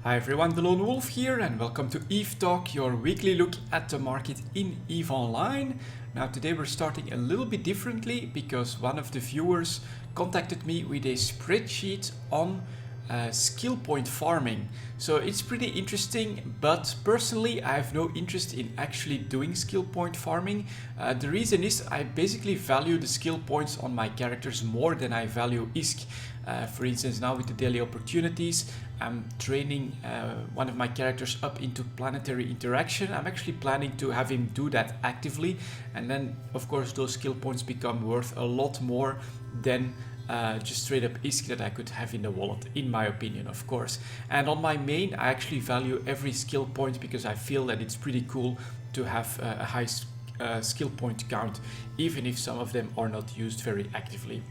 Hi everyone, delonewolf here and welcome to EVE Talk, your weekly look at the market in EVE Online. Now today we're starting a little bit differently because one of the viewers contacted me with a spreadsheet on skill point farming. So it's pretty interesting, but personally I have no interest in actually doing skill point farming. The reason is I basically value the skill points on my characters more than I value ISK. For instance, now with the daily opportunities, I'm training one of my characters up into planetary interaction. I'm actually planning to have him do that actively, and then of course those skill points become worth a lot more than just straight up ISK that I could have in the wallet, in my opinion, of course. And on my main, I actually value every skill point because I feel that it's pretty cool to have a high skill point count, even if some of them are not used very actively.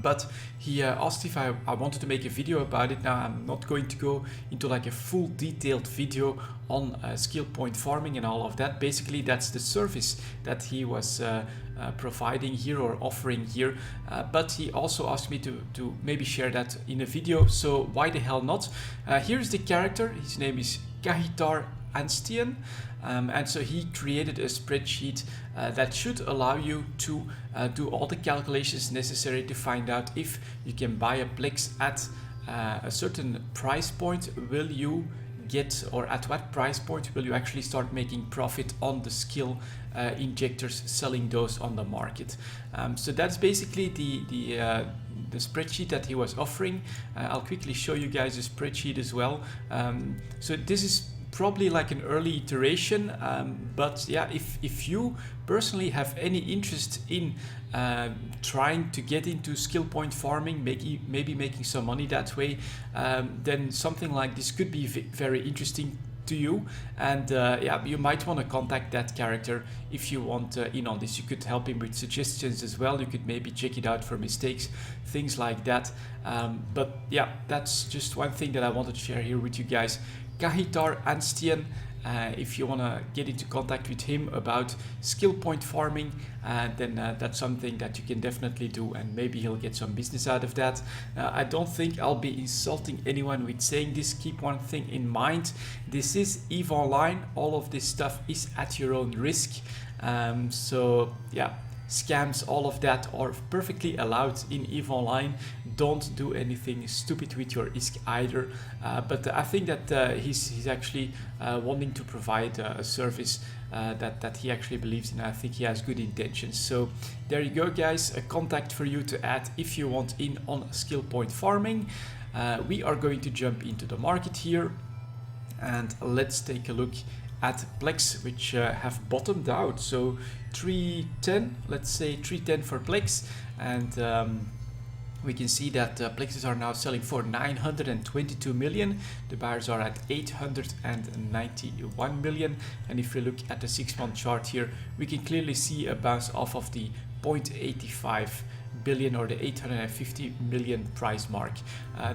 But he asked if I wanted to make a video about it. Now I'm not going to go into like a full detailed video on skill point farming and all of that. Basically that's the service that he was providing here or offering here, but he also asked me to maybe share that in a video, so why the hell not? Here's the character. His name is Kahitar Anstian, and so he created a spreadsheet that should allow you to do all the calculations necessary to find out if you can buy a plex at a certain price point. Will you get, or at what price point will you actually start making profit on the skill injectors, selling those on the market? So that's basically the spreadsheet that he was offering. I'll quickly show you guys the spreadsheet as well. So this is probably like an early iteration, but yeah, if you personally have any interest in trying to get into skill point farming, maybe making some money that way, then something like this could be very interesting to you. And yeah, you might want to contact that character if you want in on this. You could help him with suggestions as well. You could maybe check it out for mistakes, things like that. But yeah, that's just one thing that I wanted to share here with you guys. Kahitar Anstian, if you want to get into contact with him about skill point farming, then that's something that you can definitely do, and maybe he'll get some business out of that. I don't think I'll be insulting anyone with saying this. Keep one thing in mind: this is EVE Online. All of this stuff is at your own risk. So yeah, scams, all of that are perfectly allowed in EVE Online. Don't do anything stupid with your ISK either. But I think that he's actually wanting to provide a service that he actually believes in. I think he has good intentions. So there you go, guys, a contact for you to add if you want in on skill point farming. We are going to jump into the market here, and let's take a look at plex, which have bottomed out. So 310, let's say 310 for plex, and we can see that plexes are now selling for 922 million. The buyers are at 891 million. And if we look at the 6-month chart here, we can clearly see a bounce off of the 0.85 billion or the 850 million price mark.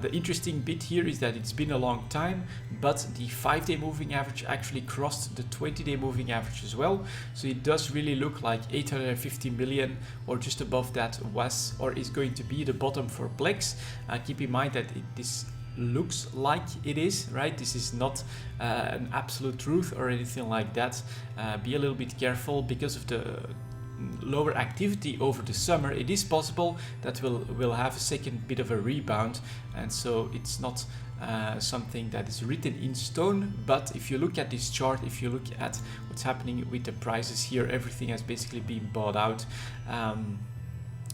The interesting bit here is that it's been a long time, but the 5-day moving average actually crossed the 20-day moving average as well. So it does really look like 850 million or just above that was or is going to be the bottom for plex. Keep in mind that this looks like it is, right? This is not an absolute truth or anything like that. Be a little bit careful because of the lower activity over the summer. It is possible that we'll have a second bit of a rebound, and so it's not something that is written in stone. But if you look at this chart, if you look at what's happening with the prices here, everything has basically been bought out,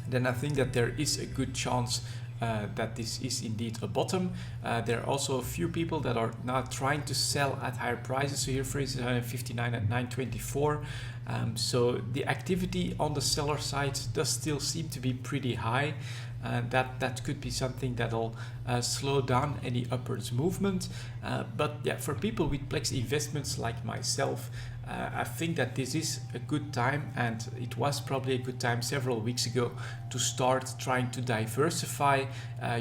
then I think that there is a good chance that this is indeed a bottom. There are also a few people that are now trying to sell at higher prices. So here, for instance, 159 at 924. So the activity on the seller side does still seem to be pretty high. That could be something that'll slow down any upwards movement. But yeah, for people with plex investments like myself, I think that this is a good time, and it was probably a good time several weeks ago to start trying to diversify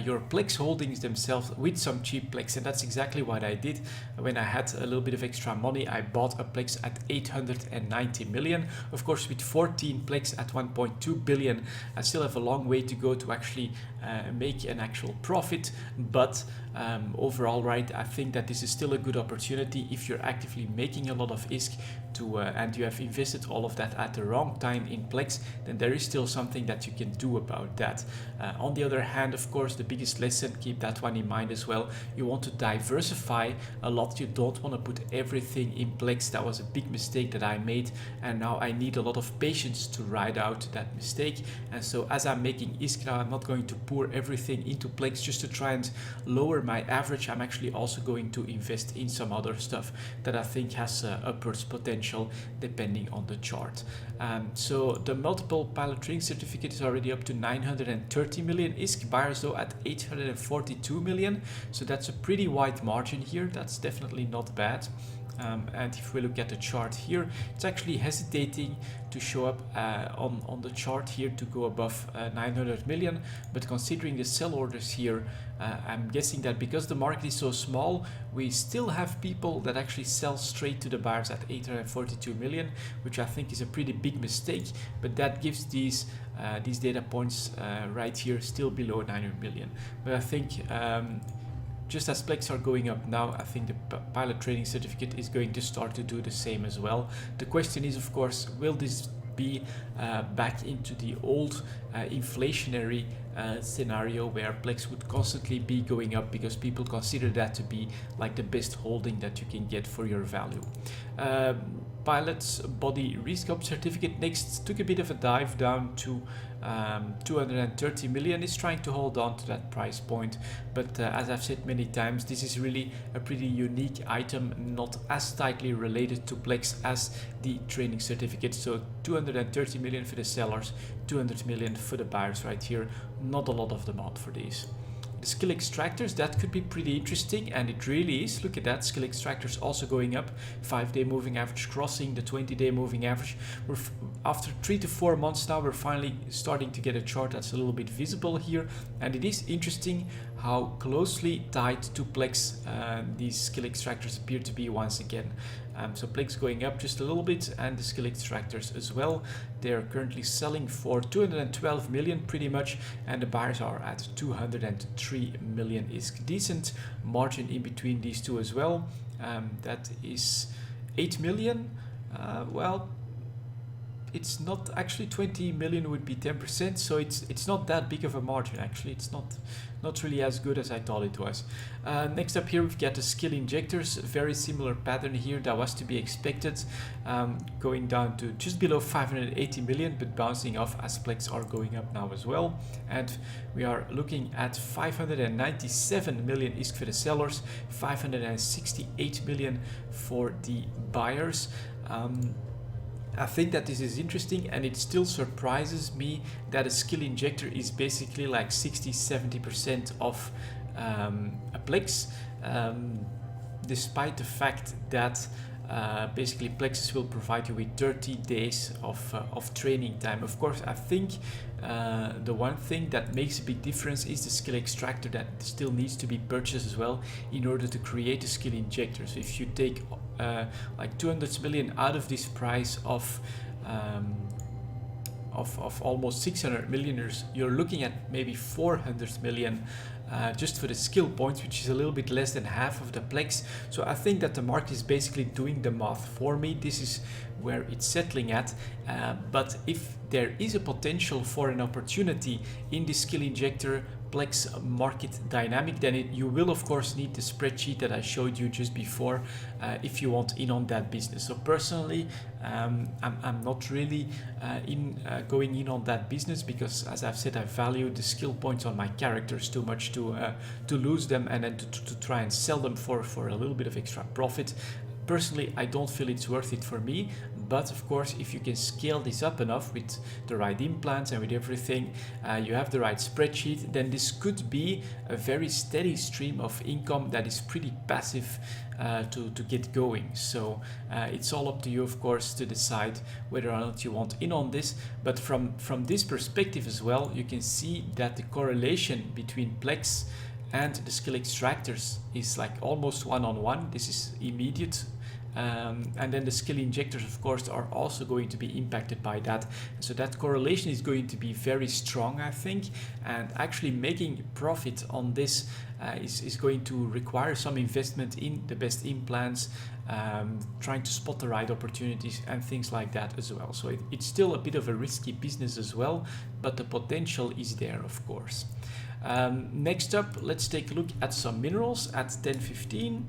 your plex holdings themselves with some cheap plex, and that's exactly what I did. When I had a little bit of extra money, I bought a plex at 890 million. Of course, with 14 plex at 1.2 billion, I still have a long way to go to actually make an actual profit, but overall, right, I think that this is still a good opportunity if you're actively making a lot of ISK to and you have invested all of that at the wrong time in plex, then there is still something that you can do about that. On the other hand, of course, the biggest lesson, keep that one in mind as well, you want to diversify a lot. You don't want to put everything in plex. That was a big mistake that I made, and now I need a lot of patience to ride out that mistake. And so as I'm making ISK now, I'm not going to pour everything into plex just to try and lower my average. I'm actually also going to invest in some other stuff that I think has upwards potential depending on the chart. So the multiple pilot trading certificate is already up to 930 million ISK, buyers though at 842 million, so that's a pretty wide margin here. That's definitely not bad. And if we look at the chart here, it's actually hesitating to show up on the chart here to go above 900 million. But considering the sell orders here, I'm guessing that because the market is so small, we still have people that actually sell straight to the buyers at 842 million, which I think is a pretty big mistake. But that gives these data points right here still below 900 million. But I think just as plex are going up now, I think the pilot trading certificate is going to start to do the same as well. The question is, of course, will this be back into the old inflationary scenario where plex would constantly be going up because people consider that to be like the best holding that you can get for your value. Pilot's body rescope certificate next took a bit of a dive down to 230 million. Is trying to hold on to that price point, but as I've said many times, this is really a pretty unique item, not as tightly related to plex as the training certificate. So 230 million for the sellers, 200 million for the buyers right here. Not a lot of demand for these. The skill extractors, that could be pretty interesting, and it really is. Look at that, skill extractors also going up, 5-day moving average crossing the 20-day moving average. After 3 to 4 months now, we're finally starting to get a chart that's a little bit visible here, and it is interesting how closely tied to plex these skill extractors appear to be once again. So plex going up just a little bit, and the skill extractors as well. They're currently selling for 212 million pretty much, and the buyers are at 203 million. Is decent margin in between these two as well. That is 8 million. Well, it's not actually 20 million would be 10%, so it's not that big of a margin. Actually, it's not really as good as I thought it was. Next up here we've got the skill injectors. Very similar pattern here, that was to be expected, going down to just below 580 million, but bouncing off as plex are going up now as well. And we are looking at 597 million ISK for the sellers, 568 million for the buyers. I think that this is interesting, and it still surprises me that a skill injector is basically like 60-70% of a plex, despite the fact that basically plexes will provide you with 30 days of training time. Of course, I think the one thing that makes a big difference is the skill extractor that still needs to be purchased as well in order to create a skill injector. So if you take like 200 million out of this price of almost 600 million, you're looking at maybe 400 million just for the skill points, which is a little bit less than half of the plex. So I think that the market is basically doing the math for me. This is where it's settling at, but if there is a potential for an opportunity in the skill injector plex market dynamic, then you will of course need the spreadsheet that I showed you just before if you want in on that business. So personally, I'm not really going in on that business because, as I've said, I value the skill points on my characters too much to lose them and then to try and sell them for a little bit of extra profit. Personally, I don't feel it's worth it for me, but of course, if you can scale this up enough with the right implants and with everything, you have the right spreadsheet, then this could be a very steady stream of income that is pretty passive to get going. So it's all up to you, of course, to decide whether or not you want in on this. But from this perspective as well, you can see that the correlation between plex and the skill extractors is like almost one-on-one. This is immediate. And then the skill injectors, of course, are also going to be impacted by that. So that correlation is going to be very strong, I think, and actually making profit on this is going to require some investment in the best implants, trying to spot the right opportunities and things like that as well. So it's still a bit of a risky business as well, but the potential is there, of course. Next up, let's take a look at some minerals at 10.15.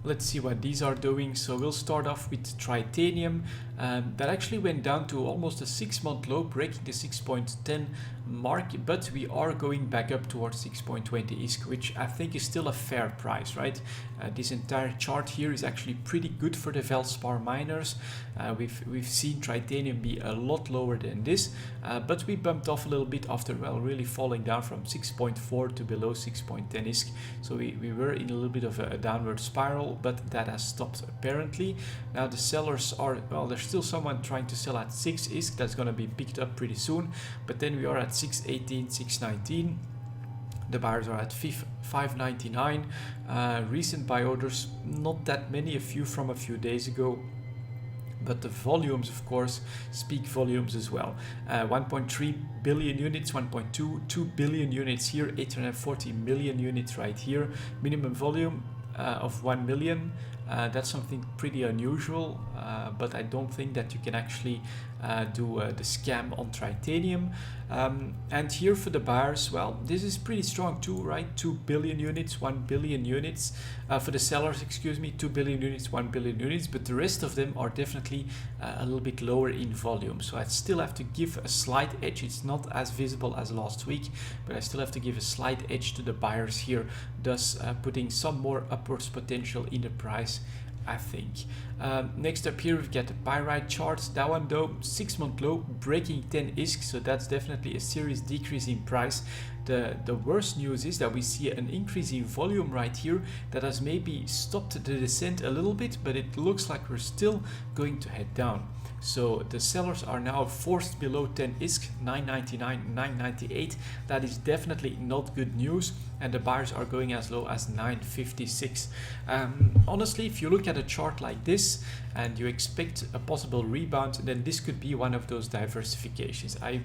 Let's see what these are doing. So we'll start off with titanium. That actually went down to almost a 6-month low, breaking the 6.10 mark, but we are going back up towards 6.20 ISK, which I think is still a fair price, right? This entire chart here is actually pretty good for the Veldspar miners. We've seen titanium be a lot lower than this, but we bumped off a little bit after, well, really falling down from 6.4 to below 6.10 ISK. So we were in a little bit of a downward spiral, but that has stopped apparently. Now the sellers are, well, there's still someone trying to sell at 6 ISK. That's going to be picked up pretty soon, but then we are at 6.18, 6.19. The buyers are at 5.99. Recent buy orders, not that many, a few from a few days ago. But the volumes, of course, speak volumes as well. 1.3 billion units, 1.2 billion units here, 840 million units right here. Minimum volume of 1 million. That's something pretty unusual, but I don't think that you can actually do the scam on titanium. And here for the buyers, well, this is pretty strong too, right? 2 billion units, 1 billion units. For the sellers, excuse me, 2 billion units, 1 billion units, but the rest of them are definitely a little bit lower in volume. So I still have to give a slight edge. It's not as visible as last week, but I still have to give a slight edge to the buyers here, thus putting some more upwards potential in the price, I think. Next up here we've got the pyrite charts. That one though, 6-month low, breaking 10 ISK, so that's definitely a serious decrease in price. The worst news is that we see an increase in volume right here that has maybe stopped the descent a little bit, but it looks like we're still going to head down. So the sellers are now forced below 10 ISK, 9.99, 9.98. That is definitely not good news, and the buyers are going as low as 9.56. Honestly, if you look at a chart like this and you expect a possible rebound, then this could be one of those diversifications. I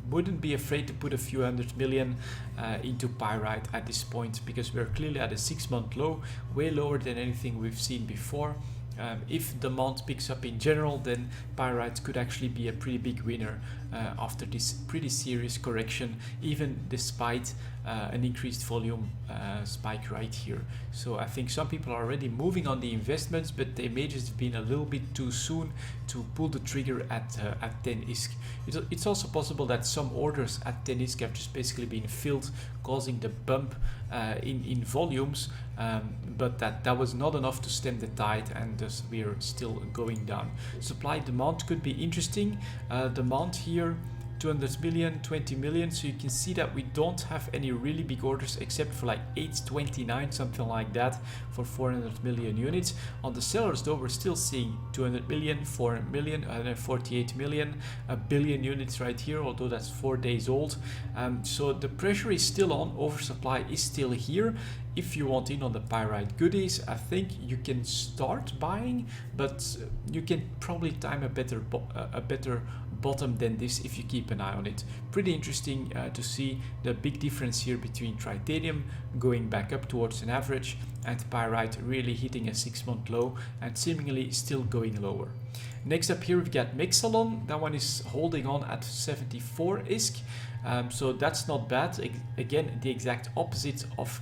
wouldn't be afraid to put a few hundred million into pyrite at this point, because we're clearly at a 6-month low, way lower than anything we've seen before. If demand picks up in general, then pyrite could actually be a pretty big winner after this pretty serious correction, even despite an increased volume spike right here. So I think some people are already moving on the investments, but they may just have been a little bit too soon to pull the trigger at 10 ISK. It's also possible that some orders at 10 ISK have just basically been filled, causing the bump in volumes, but that was not enough to stem the tide, and thus we're still going down. Supply demand could be interesting. Demand here 200 million, 20 million, so you can see that we don't have any really big orders except for like 829, something like that, for 400 million units. On the sellers though, we're still seeing 200 million, 400 million, 148 million, a billion units right here, although that's 4 days old. So the pressure is still on, oversupply is still here. If you want in on the pyrite goodies, I think you can start buying, but you can probably time a better bottom than this if you keep an eye on it. Pretty interesting to see the big difference here between titanium going back up towards an average and pyrite really hitting a 6-month low and seemingly still going lower. Next up here we've got Mexalon. That one is holding on at 74 ISK, so that's not bad. Again, the exact opposite of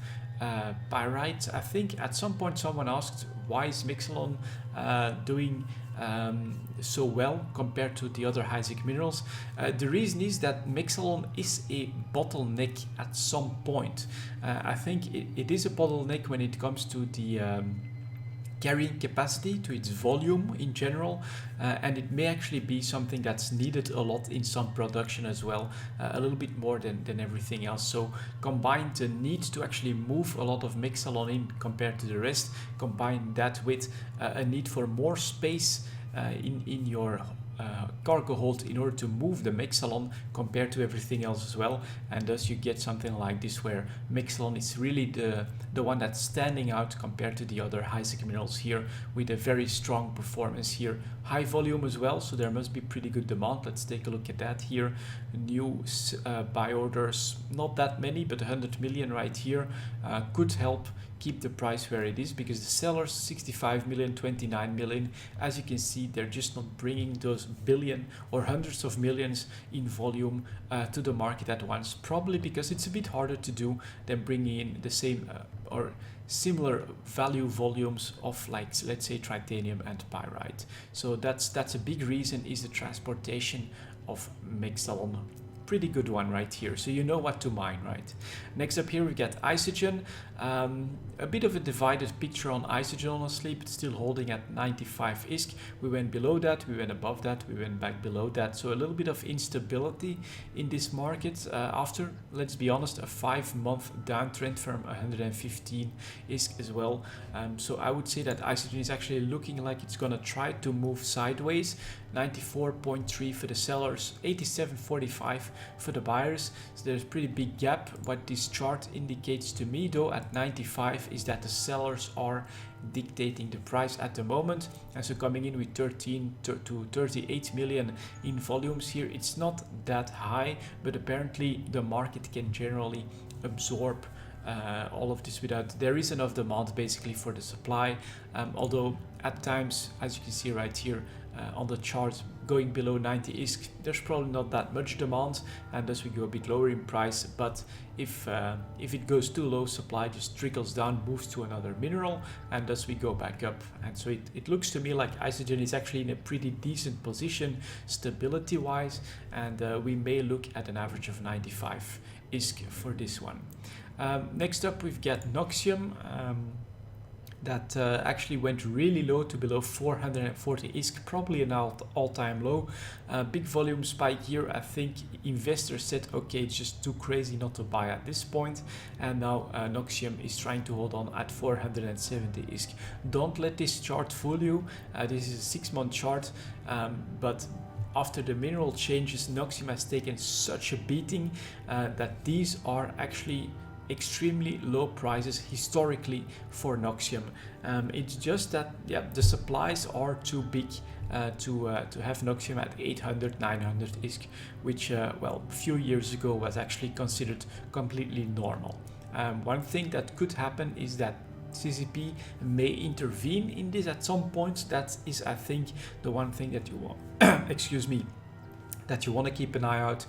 pyrite. I think at some point someone asked, why is Mexalon doing so well compared to the other high-zinc minerals? The reason is that Mexalon is a bottleneck at some point. I think it is a bottleneck when it comes to the carrying capacity, to its volume in general, and it may actually be something that's needed a lot in some production as well, a little bit more than everything else. So combine the need to actually move a lot of Mexalon in compared to the rest, combine that with a need for more space in your cargo hold in order to move the Mexalon compared to everything else as well, and thus you get something like this where Mexalon is really the one that's standing out compared to the other high-sec minerals here, with a very strong performance here, high volume as well, so there must be pretty good demand. Let's take a look at that here. New buy orders, not that many, but 100 million right here could help keep the price where it is, because the sellers 65 million, 29 million, as you can see, they're just not bringing those billion or hundreds of millions in volume to the market at once, probably because it's a bit harder to do than bringing in the same or similar value volumes of, like, let's say titanium and pyrite. So that's a big reason, is the transportation of Mexalon. Pretty good one right here, so you know what to mine, right? Next up here we get Isogen. A bit of a divided picture on Isogen, honestly, but still holding at 95 ISK. We went below that, we went above that, we went back below that, so a little bit of instability in this market after, let's be honest, a 5-month downtrend from 115 ISK as well. So I would say that Isogen is actually looking like it's gonna try to move sideways. 94.3 for the sellers, 87.45 for the buyers, so there's a pretty big gap. What this chart indicates to me though at 95 is that the sellers are dictating the price at the moment, and so coming in with 13 to 38 million in volumes here, it's not that high, but apparently the market can generally absorb all of this without, there is enough demand basically for the supply, although at times, as you can see right here on the chart, going below 90 ISK, there's probably not that much demand, and thus we go a bit lower in price. But if it goes too low, supply just trickles down, moves to another mineral, and thus we go back up. And so it looks to me like Isogen is actually in a pretty decent position stability wise, and we may look at an average of 95 ISK for this one. Next up we've got Noxium. That actually went really low to below 440 ISK, probably an all-time low. Big volume spike here. I think investors said, okay, it's just too crazy not to buy at this point, and now Noxium is trying to hold on at 470 ISK. Don't let this chart fool you. This is a 6-month chart, but after the mineral changes, Noxium has taken such a beating that these are actually extremely low prices historically for Noxium. It's just that, yeah, the supplies are too big to have Noxium at 800, 900 ISK, which well, a few years ago was actually considered completely normal. One thing that could happen is that CCP may intervene in this at some point. That is, I think, the one thing that you want excuse me, that you want to keep an eye out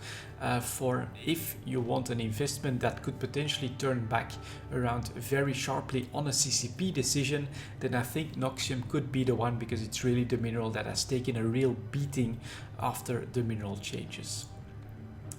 for if you want an investment that could potentially turn back around very sharply on a CCP decision. Then I think Noxium could be the one, because it's really the mineral that has taken a real beating after the mineral changes.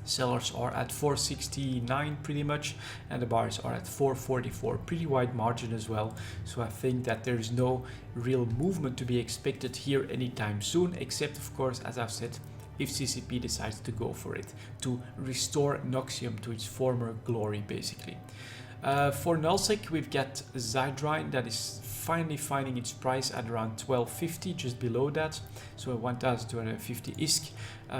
Sellers are at 469 pretty much, and the buyers are at 444, pretty wide margin as well. So I think that there is no real movement to be expected here anytime soon, except of course, as I've said, if CCP decides to go for it, to restore Noxium to its former glory, basically. For nullsec, we've got Zydrine that is finally finding its price at around 1250, just below that, so 1250 ISK.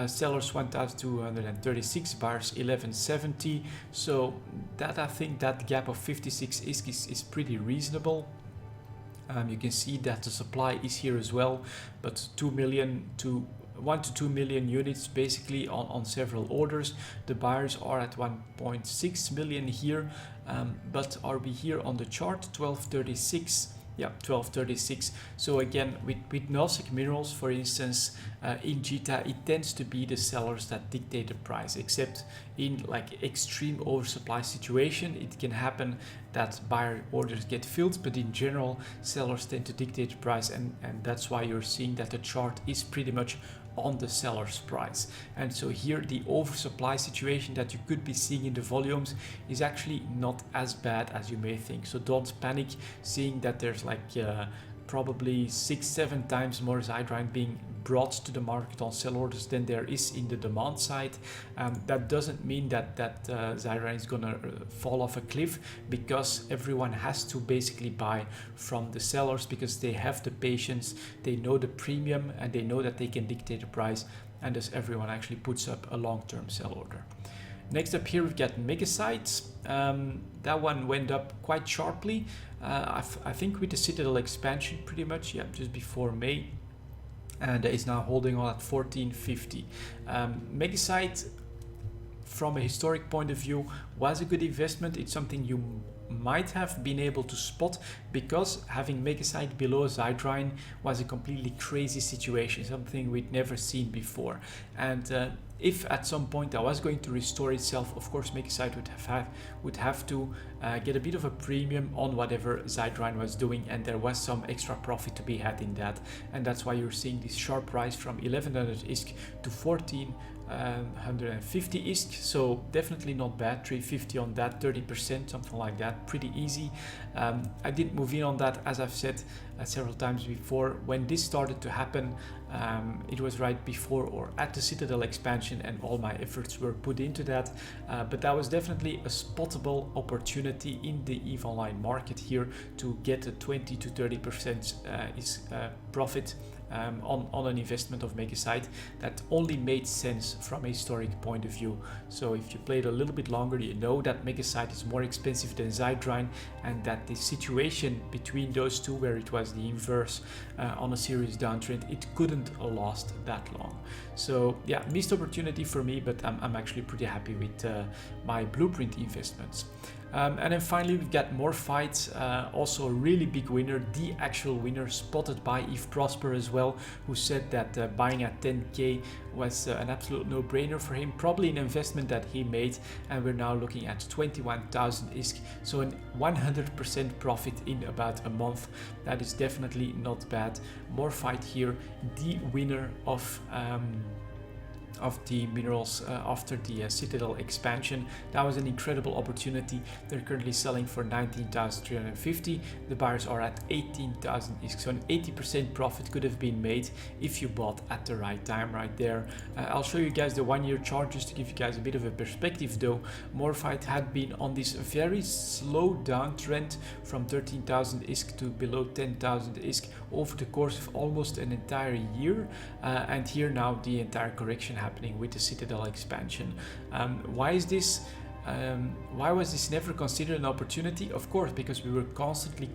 Sellers 1236, buyers 1170, so that, I think that gap of 56 ISK is pretty reasonable. You can see that the supply is here as well, but 1 to 2 million units basically on several orders. The buyers are at 1.6 million here, but are we here on the chart? 1236. Yeah, 1236. So again, with nullsec minerals, for instance, in JITA, it tends to be the sellers that dictate the price, except in like extreme oversupply situation, it can happen that buyer orders get filled, but in general, sellers tend to dictate the price, and that's why you're seeing that the chart is pretty much on the seller's price. And so here the oversupply situation that you could be seeing in the volumes is actually not as bad as you may think. So don't panic seeing that there's like probably 6-7 times more Zydrine being brought to the market on sell orders than there is in the demand side. That doesn't mean that Zydrine is gonna fall off a cliff, because everyone has to basically buy from the sellers, because they have the patience, they know the premium, and they know that they can dictate the price, and thus everyone actually puts up a long-term sell order. Next up here we've got Megasites. That one went up quite sharply. I think with the Citadel expansion pretty much, yeah, just before May. And is now holding on at 14.50. Megasite, from a historic point of view, was a good investment. It's something you might have been able to spot, because having Megasite below Zydrine was a completely crazy situation, something we'd never seen before. And if at some point that was going to restore itself, of course Megasite would have to get a bit of a premium on whatever Zydrine was doing, and there was some extra profit to be had in that, and that's why you're seeing this sharp rise from 1100 ISK to 1450 ISK. So definitely not bad. 350 on that, 30%, something like that, pretty easy. I did move in on that, as I've said several times before. When this started to happen, it was right before or at the Citadel expansion, and all my efforts were put into that. But that was definitely a spottable opportunity in the EVE Online market here to get a 20 to 30% profit on an investment of Megasite. That only made sense from a historic point of view. So if you played a little bit longer, you know that Megasite is more expensive than Zydrine, and that the situation between those two, where it was the inverse on a serious downtrend, it couldn't last that long. So yeah, missed opportunity for me, but I'm actually pretty happy with my Blueprint investments. And then finally we've got Morphyte, also a really big winner, the actual winner, spotted by Yves Prosper as well, who said that buying at 10k was an absolute no-brainer for him, probably an investment that he made, and we're now looking at 21,000 ISK, so a 100% profit in about a month. That is definitely not bad. Morphyte here, the winner of the minerals after the Citadel expansion. That was an incredible opportunity. They're currently selling for 19,350. The buyers are at 18,000 ISK, so an 80% profit could have been made if you bought at the right time right there. I'll show you guys the 1-year chart just to give you guys a bit of a perspective though. Morphyte had been on this very slow downtrend from 13,000 ISK to below 10,000 ISK over the course of almost an entire year, and here now the entire correction happening with the Citadel expansion. Why is this? Why was this never considered an opportunity? Of course, because we were constantly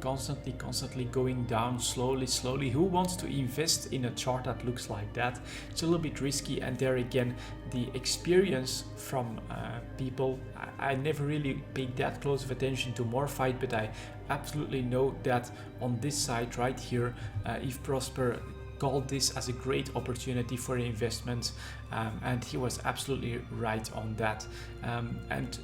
going down slowly. Who wants to invest in a chart that looks like that? It's a little bit risky, and there again, the experience from people, I never really paid that close of attention to Morphyte, but I absolutely know that on this side right here, Yves Prosper called this as a great opportunity for investment, and he was absolutely right on that. And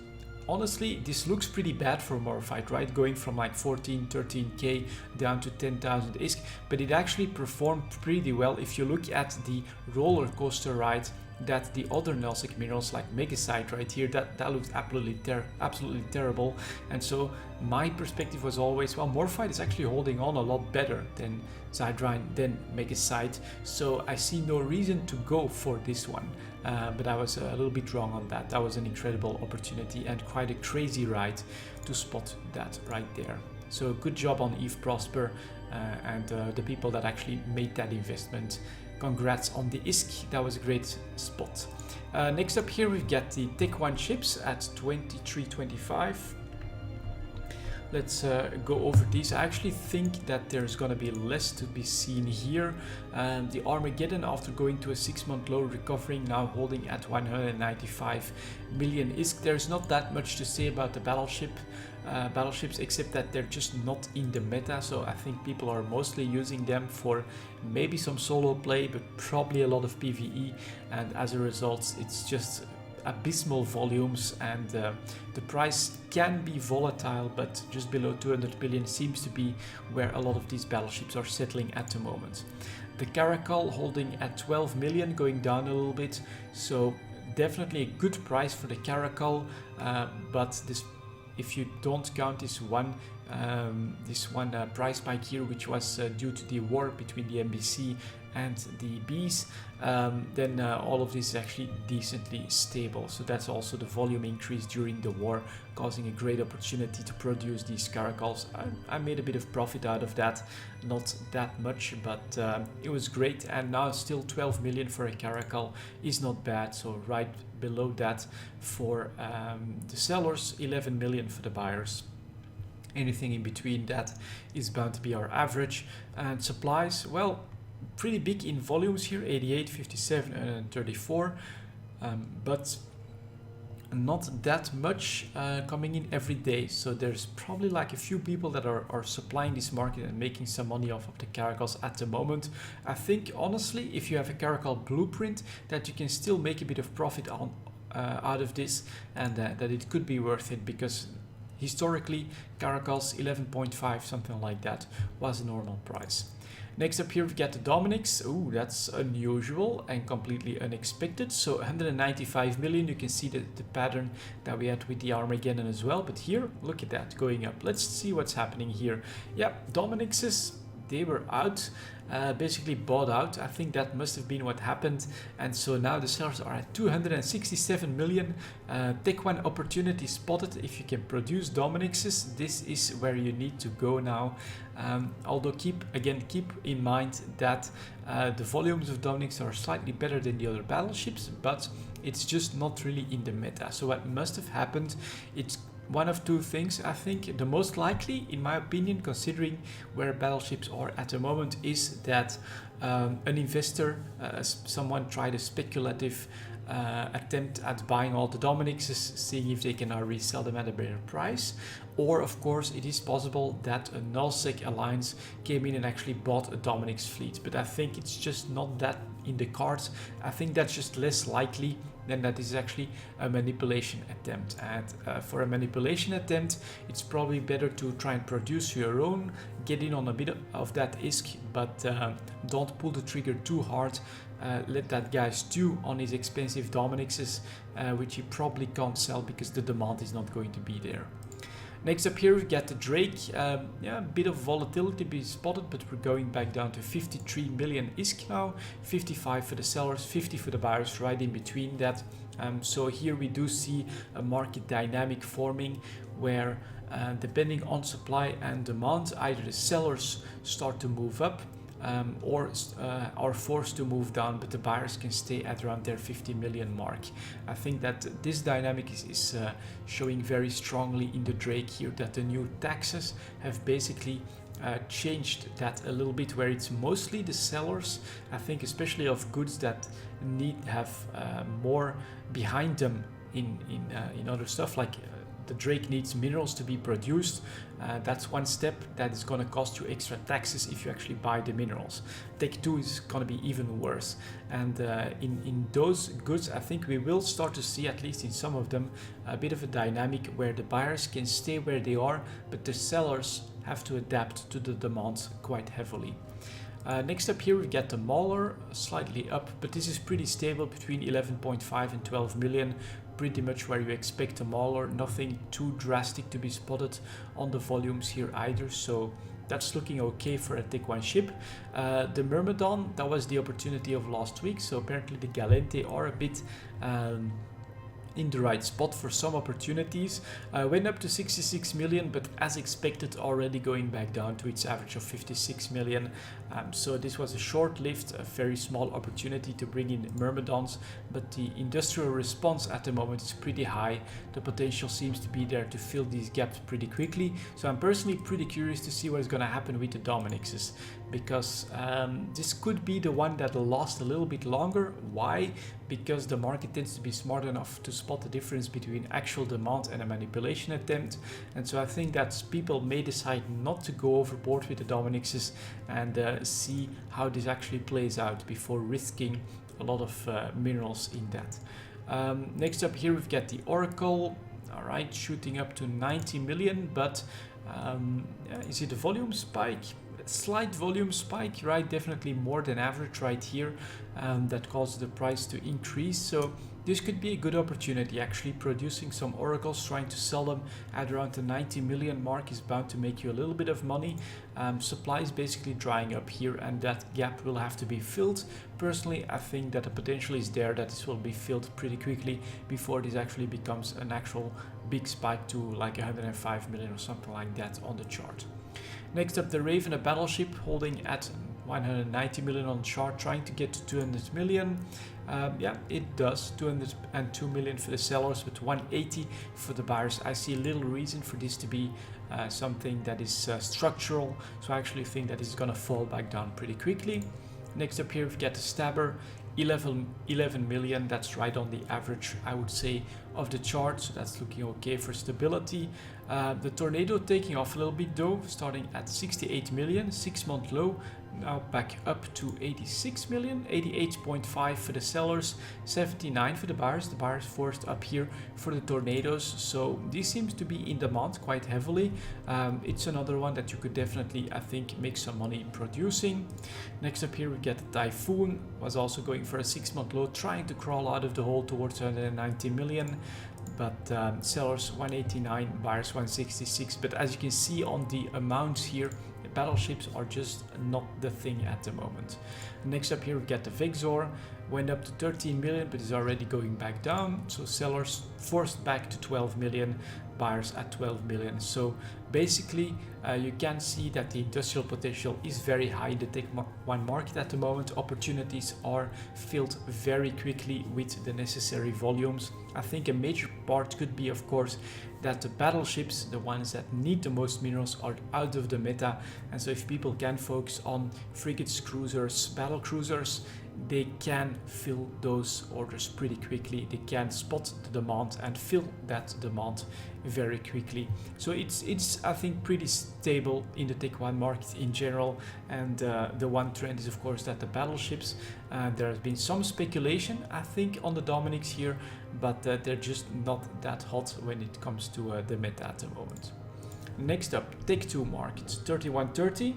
honestly, this looks pretty bad for Morphyte, right? Going from like 13k down to 10,000 ISK, but it actually performed pretty well if you look at the roller coaster ride that the other Nelsec minerals like Megasite right here, that looks absolutely terrible. And so my perspective was always, well, Morphyte is actually holding on a lot better than Zydrine, than Megasite, so I see no reason to go for this one. But I was a little bit wrong on that. That was an incredible opportunity and quite a crazy ride to spot that right there. So good job on Yves Prosper and the people that actually made that investment. Congrats on the ISK, that was a great spot. Next up here we've got the Tech One chips at 23.25. Let's go over these. I actually think that there's gonna be less to be seen here. The Armageddon, after going to a 6-month low, recovering, now holding at 195 million ISK. There's not that much to say about the battleships, except that they're just not in the meta, so I think people are mostly using them for maybe some solo play, but probably a lot of PvE, and as a result it's just abysmal volumes, and the price can be volatile, but just below 200 billion seems to be where a lot of these battleships are settling at the moment. The Caracal holding at 12 million, going down a little bit, so definitely a good price for the Caracal, but this, if you don't count this one this one price spike here, which was due to the war between the MBC and the Bs, then all of this is actually decently stable. So that's also the volume increase during the war, causing a great opportunity to produce these caracals. I made a bit of profit out of that, not that much, but it was great. And now still 12 million for a caracal is not bad. So right below that for the sellers, 11 million for the buyers. Anything in between that is bound to be our average. And supplies, well, pretty big in volumes here, 88, 57 and 34, but not that much coming in every day. So there's probably like a few people that are supplying this market and making some money off of the caracals at the moment. I think honestly, if you have a caracal blueprint, that you can still make a bit of profit on out of this, and that it could be worth it, because historically caracals 11.5, something like that, was a normal price. Next up here we get the Dominics. Ooh, that's unusual and completely unexpected. So 195 million, you can see the pattern that we had with the Armageddon as well. But here, look at that, going up. Let's see what's happening here. Yeah, Dominics, they were out, basically bought out. I think that must have been what happened. And so now the sellers are at 267 million. Take one opportunity spotted. If you can produce Dominics, this is where you need to go now. Although keep in mind that the volumes of Dominics are slightly better than the other battleships, but it's just not really in the meta. So what must have happened, it's one of two things. I think the most likely, in my opinion, considering where battleships are at the moment, is that an investor, someone tried a speculative attempt at buying all the Dominics, seeing if they can now resell them at a better price. Or of course it is possible that a nullsec alliance came in and actually bought a Dominics fleet, but I think it's just not that in the cards. I think that's just less likely than that is actually a manipulation attempt. And for a manipulation attempt, it's probably better to try and produce your own, get in on a bit of that ISK, but don't pull the trigger too hard. Let that guy stew on his expensive Dominics, which he probably can't sell because the demand is not going to be there. Next up here we get the Drake. Yeah, a bit of volatility be spotted, but we're going back down to 53 million ISK now, 55 for the sellers, 50 for the buyers, right in between that. So here we do see a market dynamic forming where depending on supply and demand, either the sellers start to move up, or are forced to move down, but the buyers can stay at around their 50 million mark. I think that this dynamic is showing very strongly in the Drake here, that the new taxes have basically changed that a little bit, where it's mostly the sellers, I think especially of goods that have more behind them in other stuff, like the Drake needs minerals to be produced. That's one step that is going to cost you extra taxes if you actually buy the minerals. Take 2 is going to be even worse. And in those goods, I think we will start to see, at least in some of them, a bit of a dynamic where the buyers can stay where they are, but the sellers have to adapt to the demand quite heavily. Next up here we get the Mauler, slightly up, but this is pretty stable between 11.5 and 12 million. Pretty much where you expect a Mauler, nothing too drastic to be spotted on the volumes here either, so that's looking okay for a Tick 1 ship. The Myrmidon, that was the opportunity of last week, so apparently the Galente are a bit in the right spot for some opportunities. Went up to 66 million, but as expected already going back down to its average of 56 million. So this was a short-lived, a very small opportunity to bring in Myrmidons, but the industrial response at the moment is pretty high. The potential seems to be there to fill these gaps pretty quickly. So I'm personally pretty curious to see what is going to happen with the Dominics, because this could be the one that will last a little bit longer. Why? Because the market tends to be smart enough to spot the difference between actual demand and a manipulation attempt. And so I think that people may decide not to go overboard with the Dominics and see how this actually plays out before risking a lot of minerals in that. Next up here we've got the Oracle. All right, shooting up to 90 million, but is it a volume spike? Slight volume spike, right? Definitely more than average right here, that caused the price to increase. So this could be a good opportunity. Actually producing some oracles, trying to sell them at around the 90 million mark is bound to make you a little bit of money. Supply is basically drying up here, and that gap will have to be filled. Personally, I think that the potential is there that this will be filled pretty quickly before this actually becomes an actual big spike to like 105 million or something like that on the chart. Next up, the Raven, a battleship holding at 190 million on the chart, trying to get to 200 million. Yeah, it does. 202 million for the sellers, but 180 for the buyers. I see little reason for this to be something that is structural, so I actually think that it's gonna fall back down pretty quickly. Next up here, we get the Stabber, 11 million. That's right on the average, I would say, of the chart, so that's looking okay for stability. The Tornado taking off a little bit though, starting at 68 million, 6-month low, now back up to 86 million, 88.5 for the sellers, 79 for the buyers. The buyers forced up here for the Tornadoes, so this seems to be in demand quite heavily. It's another one that you could definitely, I think, make some money producing. Next up here we get the Typhoon, was also going for a 6-month low, trying to crawl out of the hole towards 190 million. But sellers 189, buyers 166. But as you can see on the amounts here, the battleships are just not the thing at the moment. Next up here we get the Vexor, went up to 13 million but is already going back down, so sellers forced back to 12 million, buyers at 12 million. So basically you can see that the industrial potential is very high in the Tech 1 market at the moment. Opportunities are filled very quickly with the necessary volumes. I think a major part could be, of course, that the battleships, the ones that need the most minerals, are out of the meta, and so if people can focus on frigates, cruisers, battle cruisers, they can fill those orders pretty quickly. They can spot the demand and fill that demand very quickly. So it's I think pretty stable in the Tech 1 market in general, and the one trend is of course that the battleships, there has been some speculation I think on the Dominics here, but they're just not that hot when it comes to the meta at the moment. Next up, Tech 2 market, 3130.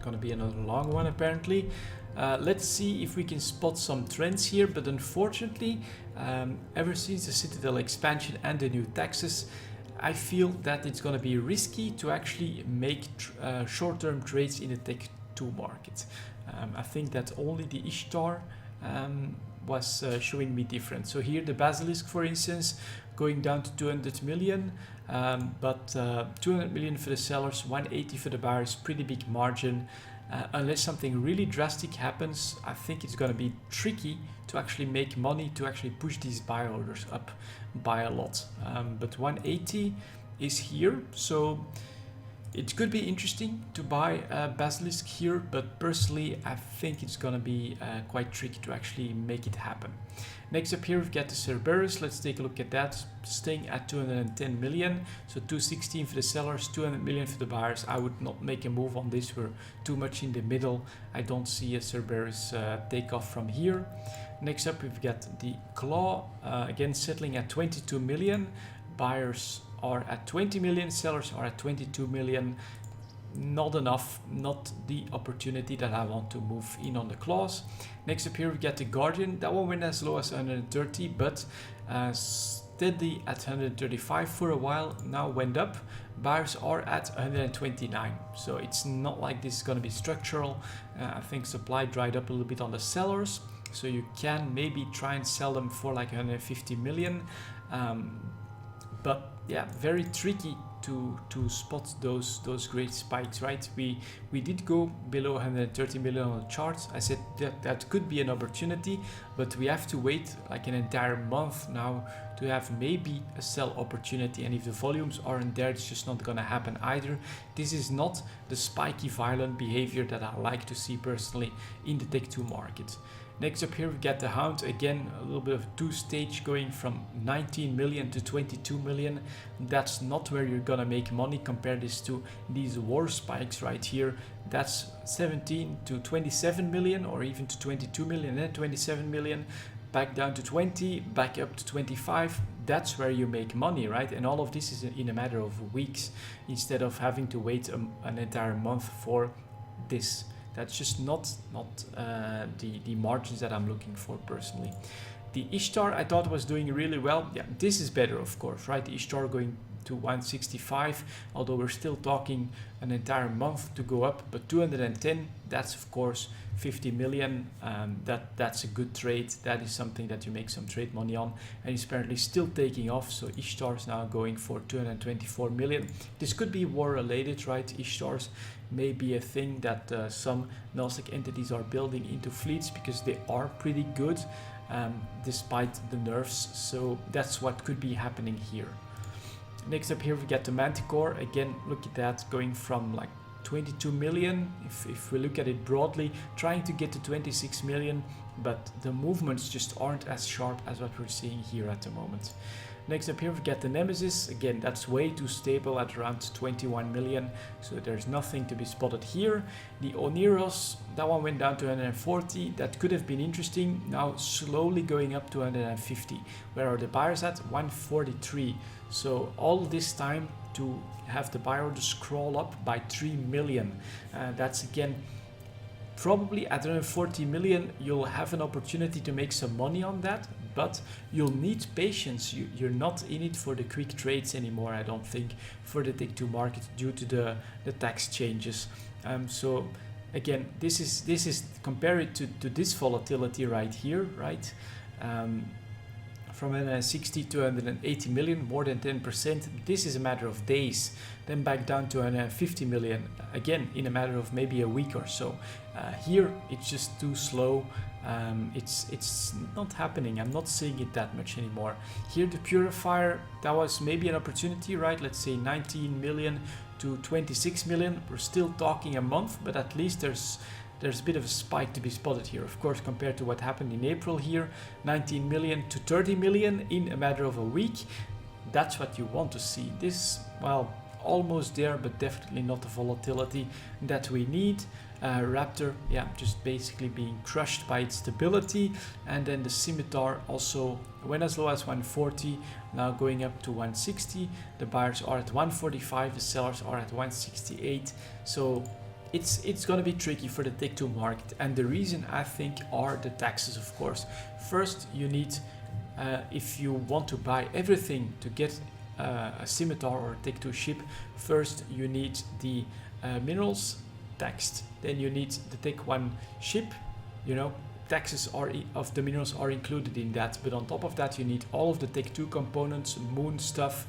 Gonna be another long one apparently. Let's see if we can spot some trends here, but unfortunately, ever since the Citadel expansion and the new taxes, I feel that it's going to be risky to actually make short-term trades in the Tech 2 market. I think that only the Ishtar was showing me different. So here the Basilisk, for instance, going down to 200 million, but 200 million for the sellers, 180 for the buyers, pretty big margin. Unless something really drastic happens, I think it's going to be tricky to actually make money, to actually push these buy orders up by a lot. But 180 is here, so it could be interesting to buy a Basilisk here, but personally I think it's going to be quite tricky to actually make it happen. Next up here we've got the Cerberus. Let's take a look at that, staying at 210 million, so 216 for the sellers, 200 million for the buyers. I would not make a move on this, we're too much in the middle. I don't see a Cerberus take off from here. Next up we've got the Claw, again settling at 22 million, buyers are at 20 million, sellers are at 22 million. Not enough, not the opportunity that I want to move in on the claws. Next up here we get the Guardian. That one went as low as 130, but steady at 135 for a while, now went up. Buyers are at 129, so it's not like this is going to be structural. I think supply dried up a little bit on the sellers, so you can maybe try and sell them for like 150 million. But yeah, very tricky to spot those great spikes, right? We did go below 130 million on the charts. I said that could be an opportunity, but we have to wait like an entire month now to have maybe a sell opportunity, and if the volumes aren't there, it's just not gonna happen either. This is not the spiky violent behavior that I like to see personally in the Tech 2 market. Next up here we get the Hound, again a little bit of two-stage, going from 19 million to 22 million. That's not where you're gonna make money. Compare this to these war spikes right here. That's 17 to 27 million, or even to 22 million, then 27 million, back down to 20, back up to 25. That's where you make money, right? And all of this is in a matter of weeks, instead of having to wait an entire month for this. That's just not the margins that I'm looking for personally. The Ishtar I thought was doing really well. Yeah, this is better, of course, right? The Ishtar going to 165, although we're still talking an entire month to go up, but 210, that's of course 50 million. That's a good trade. That is something that you make some trade money on, and it's apparently still taking off. So Ishtar is now going for 224 million. This could be war related, right? Ishtars may be a thing that some Nasdaq entities are building into fleets because they are pretty good despite the nerfs. So that's what could be happening here. Next up here we get the Manticore. Again, look at that, going from like 22 million, if we look at it broadly, trying to get to 26 million, but the movements just aren't as sharp as what we're seeing here at the moment. Next up here we get the Nemesis. Again, that's way too stable at around 21 million, so there's nothing to be spotted here. The Oneros, that one went down to 140. That could have been interesting. Now slowly going up to 150. Where are the buyers at? 143. So all this time to have the buyer order scroll up by 3 million. That's again probably at 140 million you'll have an opportunity to make some money on that, but you'll need patience. You're not in it for the quick trades anymore, I don't think, for the Take-Two market due to the tax changes. So again, this is compare it to this volatility right here, right? From 160 to 180 million, more than 10%. This is a matter of days. Then back down to 150 million, again in a matter of maybe a week or so. Here it's just too slow. It's not happening. I'm not seeing it that much anymore. Here the Purifier, that was maybe an opportunity, right? Let's say 19 million to 26 million. We're still talking a month, but at least there's a bit of a spike to be spotted here. Of course, compared to what happened in April here, 19 million to 30 million in a matter of a week. That's what you want to see. This, well, almost there, but definitely not the volatility that we need. Raptor, yeah, just basically being crushed by its stability. And then the Scimitar also went as low as 140, now going up to 160. The buyers are at 145, the sellers are at 168. So it's going to be tricky for the Take-Two market, and the reason I think are the taxes, of course. First, you need, if you want to buy everything to get a Scimitar or a Take-Two ship, first you need the minerals taxed, then you need the Take One ship, you know, taxes of the minerals are included in that, but on top of that you need all of the Take-Two components, moon stuff,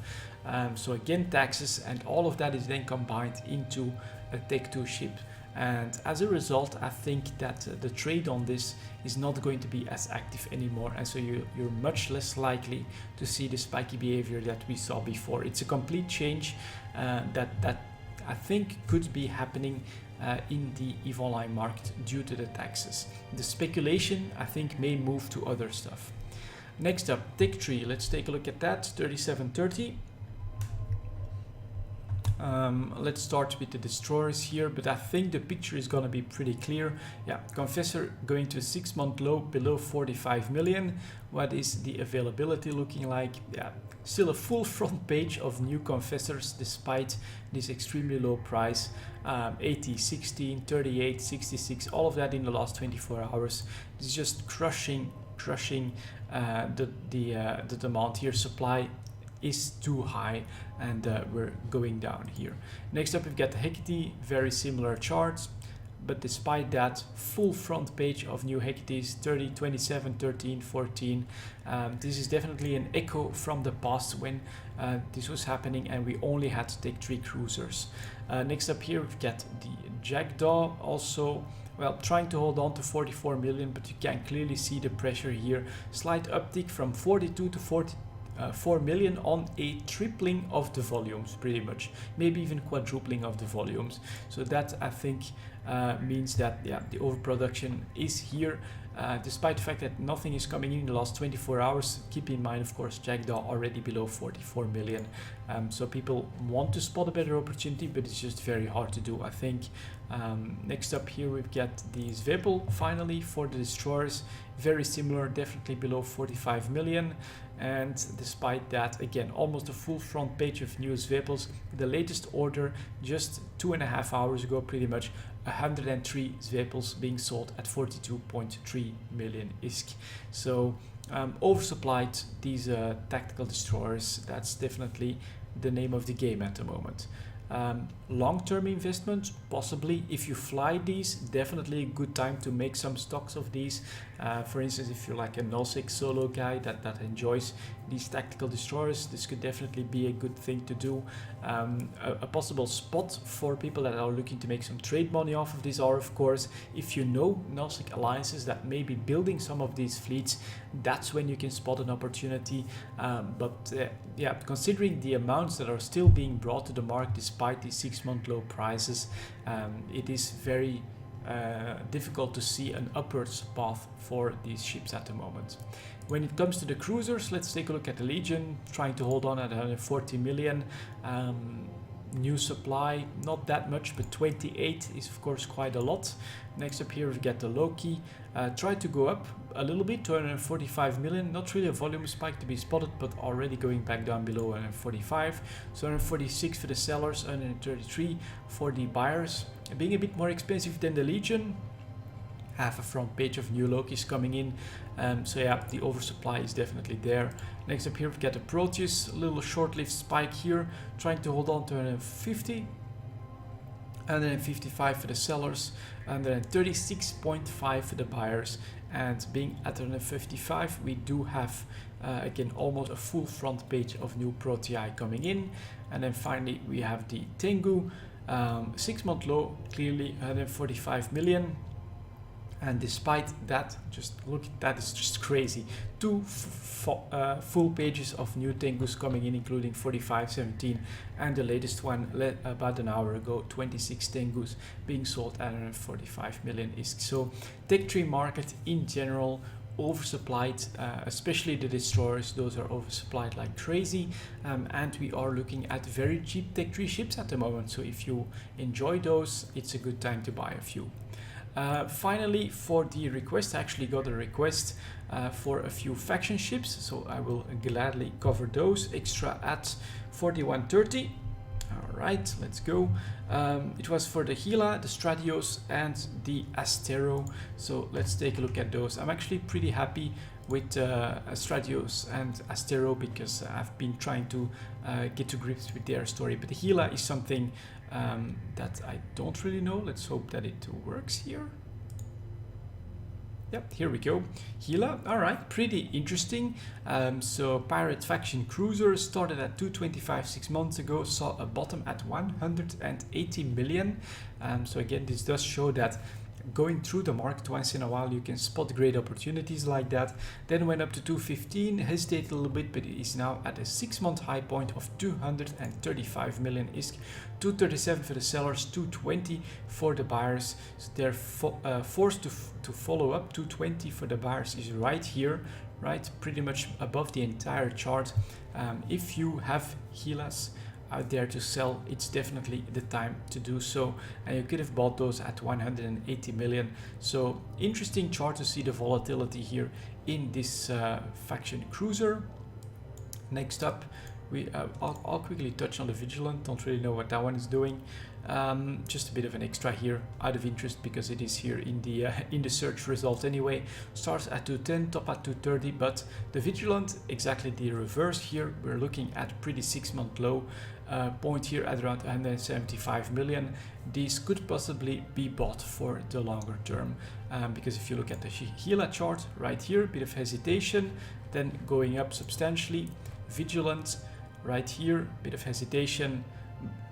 so again taxes, and all of that is then combined into a Take-Two ship. And as a result, I think that the trade on this is not going to be as active anymore, and so you're much less likely to see the spiky behavior that we saw before. It's a complete change that I think could be happening in the EVE Online market due to the taxes. The speculation, I think, may move to other stuff. Next up, Tech3. Let's take a look at that. 3730. Let's start with the destroyers here, but I think the picture is going to be pretty clear. Yeah, Confessor going to a 6-month low below 45 million. What is the availability looking like? Yeah, still a full front page of new Confessors despite this extremely low price. 80, 16, 38, 66, all of that in the last 24 hours. It's just crushing the demand here. Supply is too high, and we're going down here. Next up we've got the Hecate, very similar charts, but despite that, full front page of new Hecates, 30, 27, 13, 14. This is definitely an echo from the past when this was happening and we only had to take 3 cruisers. Next up here we've got the Jackdaw, also well, trying to hold on to 44 million, but you can clearly see the pressure here. Slight uptick from 42 to 4 million on a tripling of the volumes, pretty much, maybe even quadrupling of the volumes. So that, I think, means that, yeah, the overproduction is here, despite the fact that nothing is coming in the last 24 hours. Keep in mind, of course, Jackdaw already below 44 million. So people want to spot a better opportunity, but it's just very hard to do, I think. Next up here we've got the Zwepel finally for the destroyers, very similar, definitely below 45 million. And despite that, again, almost a full front page of new Zwepels. The latest order just 2.5 hours ago, pretty much, 103 Zwepels being sold at 42.3 million ISK. So oversupplied these tactical destroyers. That's definitely the name of the game at the moment. Long-term investment, possibly. If you fly these, definitely a good time to make some stocks of these. For instance, if you're like a null-6 solo guy that enjoys these tactical destroyers, this could definitely be a good thing to do. A possible spot for people that are looking to make some trade money off of these are, of course, if you know null-6 alliances that may be building some of these fleets, that's when you can spot an opportunity. Yeah, considering the amounts that are still being brought to the market despite these 6-month low prices, it is very difficult to see an upwards path for these ships at the moment. When it comes to the cruisers, let's take a look at the Legion, trying to hold on at 140 million. New supply, not that much, but 28 is of course quite a lot. Next up here we get the Loki, tried to go up a little bit to 145 million, not really a volume spike to be spotted, but already going back down below 145. So 146 for the sellers, 133 for the buyers, being a bit more expensive than the Legion. Half a front page of new Lokis coming in. So yeah, the oversupply is definitely there. Next up here we get the Proteus, a little short-lived spike here, trying to hold on to 150. And then 55 for the sellers, and then 36.5 for the buyers. And being at 155, we do have again almost a full front page of new Protei coming in. And then finally we have the Tengu, 6-month low, clearly 145 million. And despite that, just look, that is just crazy. Two full pages of new Tengus coming in, including 4517, and the latest one about an hour ago, 26 Tengus being sold at 145 million ISK. So tech tree market in general oversupplied, especially the destroyers. Those are oversupplied like crazy, and we are looking at very cheap tech tree ships at the moment. So if you enjoy those, it's a good time to buy a few. Finally, for the request, I actually got a request for a few faction ships, so I will gladly cover those extra at 4130. All right, let's go. It was for the Gila, the Stratios, and the Astero. So let's take a look at those. I'm actually pretty happy with Stratios and Astero because I've been trying to get to grips with their story. But the Gila is something that I don't really know. Let's hope that it works here. Yep, here we go. Gila, all right, pretty interesting. So pirate faction cruiser started at 225 6 months ago, saw a bottom at 180 million. So again, this does show that going through the market once in a while you can spot great opportunities like that. Then went up to 215, hesitated a little bit, but it is now at a 6-month high point of 235 million ISK, 237 for the sellers, 220 for the buyers. So they're forced to follow up. 220 for the buyers is right here, right, pretty much above the entire chart. If you have Gilas out there to sell, it's definitely the time to do so, and you could have bought those at 180 million. So interesting chart to see the volatility here in this faction cruiser. Next up, I'll quickly touch on the Vigilant. Don't really know what that one is doing. Just a bit of an extra here out of interest because it is here in the search result anyway. Starts at 210, top at 230, but the Vigilant exactly the reverse here. We're looking at pretty 6-month low point here at around 175 million. These could possibly be bought for the longer term, because if you look at the Gila chart right here, a bit of hesitation, then going up substantially. Vigilant right here, bit of hesitation,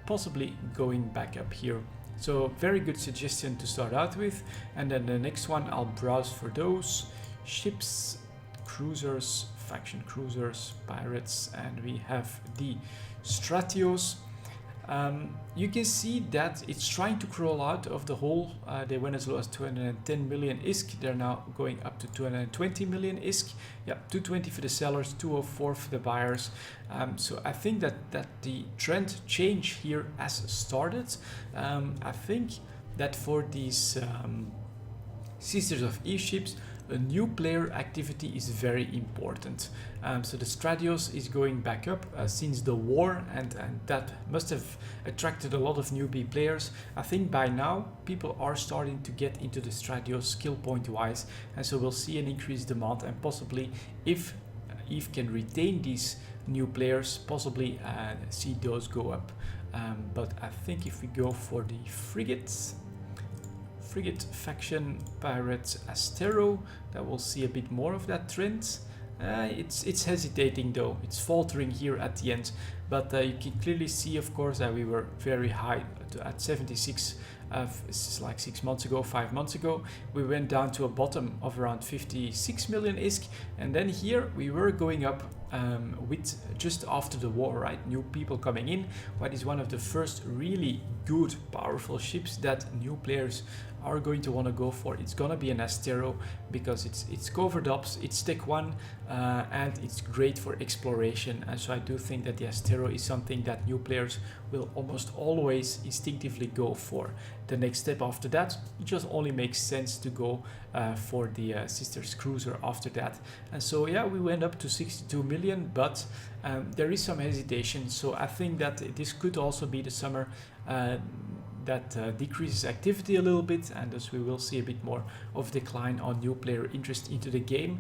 possibly going back up here. So very good suggestion to start out with. And then the next one, I'll browse for those ships, cruisers, faction cruisers, pirates, and we have the Stratios. You can see that it's trying to crawl out of the hole. They went as low as 210 million ISK. They're now going up to 220 million ISK. Yeah, 220 for the sellers, 204 for the buyers. So I think that the trend change here has started. I think that for these Sisters of Eve ships, a new player activity is very important. So the Stratios is going back up since the war, and that must have attracted a lot of newbie players. I think by now people are starting to get into the Stratios skill point wise, and so we'll see an increased demand, and possibly if Eve can retain these new players, possibly see those go up. But I think if we go for the frigate faction pirate Astero, that we'll see a bit more of that trend. It's hesitating though, it's faltering here at the end, but you can clearly see, of course, that we were very high at 76. This is like 6 months ago, 5 months ago. We went down to a bottom of around 56 million ISK, and then here we were going up with just after the war, right? New people coming in. What is one of the first really good, powerful ships that new players are going to want to go for? It's gonna be an Astero, because it's covered ups, it's tech 1, and it's great for exploration. And so I do think that the Astero is something that new players will almost always instinctively go for. The next step after that, it just only makes sense to go for the Sisters Cruiser after that. And so yeah, we went up to 62 million, but there is some hesitation. So I think that this could also be the summer that decreases activity a little bit, and thus we will see a bit more of decline on new player interest into the game.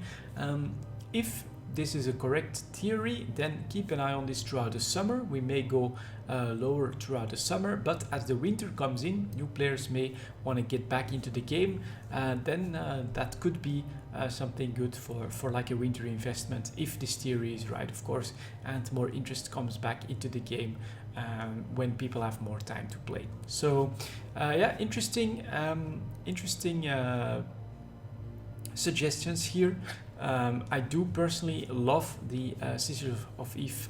If this is a correct theory, then keep an eye on this throughout the summer. We may go lower throughout the summer, but as the winter comes in, new players may want to get back into the game, and then that could be something good for like a winter investment, if this theory is right, of course, and more interest comes back into the game when people have more time to play. So yeah, interesting suggestions here. I do personally love the Sisters of Eve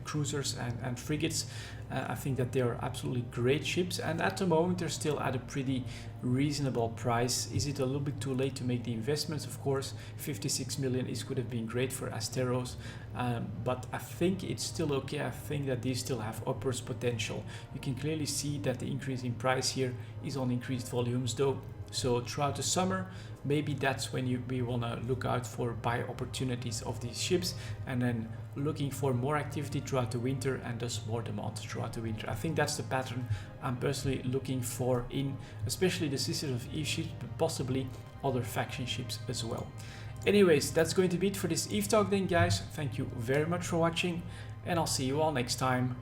cruisers and frigates. I think that they are absolutely great ships, and at the moment they're still at a pretty reasonable price. Is it a little bit too late to make the investments? Of course, 56 million could have been great for Asteros, but I think it's still okay. I think that these still have upwards potential. You can clearly see that the increase in price here is on increased volumes though. So throughout the summer, maybe that's when we want to look out for buy opportunities of these ships, and then looking for more activity throughout the winter, and thus more demand throughout the winter. I think that's the pattern I'm personally looking for in especially the Sisters of Eve ships, but possibly other faction ships as well. Anyways, that's going to be it for this Eve Talk then, guys. Thank you very much for watching, and I'll see you all next time.